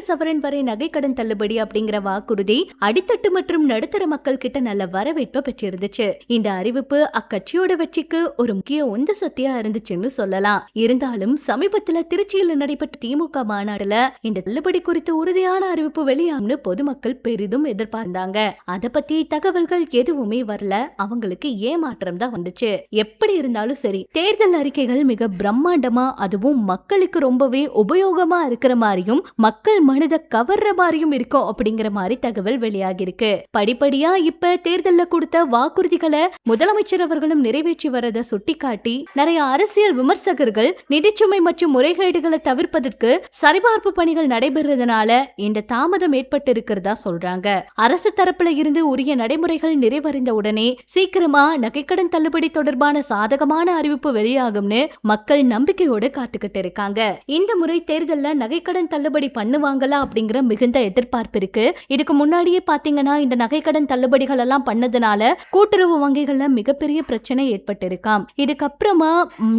சவரன் வரை நகை கடன் தள்ளுபடி அப்படிங்கிற வாக்குறுதி அடித்தட்டு மற்றும் நடுத்தர மக்கள் கிட்ட நல்ல வரவேற்பை பெற்றிருந்துச்சு. இந்த அறிவிப்பு அக்கட்சியோட வெற்றிக்கு ஒரு முக்கிய உந்து சக்தியா இருந்துச்சுன்னு சொல்லலாம். இருந்தாலும் சமீபத்துல திருச்சியில் நடைபெற்ற திமுக மாநாடுல இந்த தள்ளுபடி குறித்து உறுதியான அறிவிப்பு வெளியாகும்னு பொதுமக்கள் பெரிதும் எதிர்பார்த்தாங்க. அத பத்தி தகவல்கள் எதுவுமே வரல. அவங்களுக்கு ஏமாற்றம் தான் வந்துச்சு. எப்படி இருந்தாலும் சரி, தேர்தல் அறிக்கைகள் மிக பிரம்மாண்டமா, அதுவும் மக்களுக்கு ரொம்பவே உபயோகமா இருக்கிற மாதிரியும் மக்கள் மனதை கவர்ற மாதிரியும் இருக்கும் அப்படிங்கிற மாதிரி தகவல் வெளியாகி இருக்கு. படிப்படியா இப்ப தேர்தல்ல கொடுத்த வாக்குறுதிகளை முதலமைச்சர் அவர்களும் நிறைவேற்றி வரத சுட்டிக்காட்டி நிறைய அரசியல் விமர்சகர்கள் நிதிச்சுமை மற்றும் முறைகேடுகளை தவிர்ப்பதற்கு சரிபார்ப்பு பணிகள் நடைபெறதுனால இந்த தாமதம் ஏற்பட்டு இருக்கிறதா சொல்றாங்க. அரசு தரப்புல இருந்து உரிய நடைமுறைகள் நிறைவடைந்த உடனே சீக்கிரமா நகைக்கடன் தள்ளுபடி தொடர்பான சாதகமான அறிவிப்பு வெளியாகும்னு மக்கள் நம்பிக்கையோடு காத்துக்கிட்டு இருக்காங்க. இந்த முறை தேர்தல்ல நகைக்கடன் தள்ளுபடி பண்ணுவாங்களா அப்படிங்கிற மிகுந்த எதிர்பார்ப்பு இருக்கு. இதுக்கு முன்னாடியே பாத்தீங்கன்னா இந்த நகைக்கடன் தள்ளுபடிகள் எல்லாம் பண்ணதுனால கூட்டுறவு வங்கிகள்ல மிகப்பெரிய பிரச்சனை ஏற்பட்டு இருக்காம். இதுக்கப்புறமா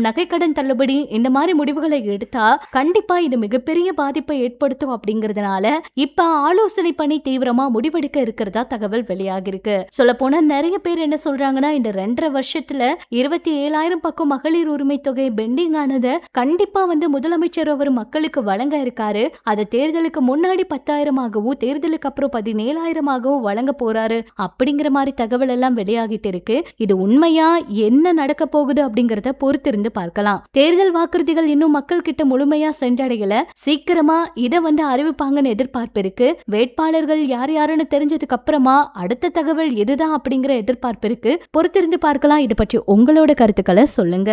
நகைக்கடன் தள்ளுபடி இந்த மாதிரி முடிவுகளை எடுத்தா கண்டிப்பா இது மிகப்பெரிய பாதிப்பை ஏற்படுத்தும் அப்படிங்கறதுனால இப்ப ஆலோசனை பண்ணி தீவிரமா முடிவெடுக்க இருக்கிறதா தகவல் வெளியாகி இருக்கு. சொல்ல போனா நிறைய பேர் என்ன சொல்றாங்கன்னா, இந்த 2.5 வருஷத்துல 27,000 பக்கம் மகளிர் உரிமை தொகை பெண்டிங் ஆனத கண்டிப்பா முதலமைச்சர் அவர் மக்களுக்கு வழங்க இருக்காரு. அது தேர்தலுக்கு முன்னாடி 10,000 தேர்தலுக்கு அப்புறம் 17,000 வழங்க போறாரு அப்படிங்கிற மாதிரி தகவல் எல்லாம் வெளியாகிட்டு இருக்கு. இது உண்மையா, என்ன நடக்க போகுது அப்படிங்கறத பொறுத்திருந்து பார்க்கலாம். தேர்தல் வாக்குறுதிகள் இன்னும் மக்கள் கிட்ட முழுமையா சென்றடையல. சீக்கிரமா இத அறிவிப்பாங்கன்னு எதிர்பார்ப்பு இருக்கு. வேட்பாளர்கள் யார் யாருன்னு தெரிஞ்சதுக்கு அப்புறமா அடுத்த தகவல் எதுதான் அப்படிங்கிற எதிர்பார்ப்பு இருக்கு. பொறுத்திருந்து பார்க்கலாம். இதை பற்றி உங்களோட கருத்துக்களை சொல்லுங்க.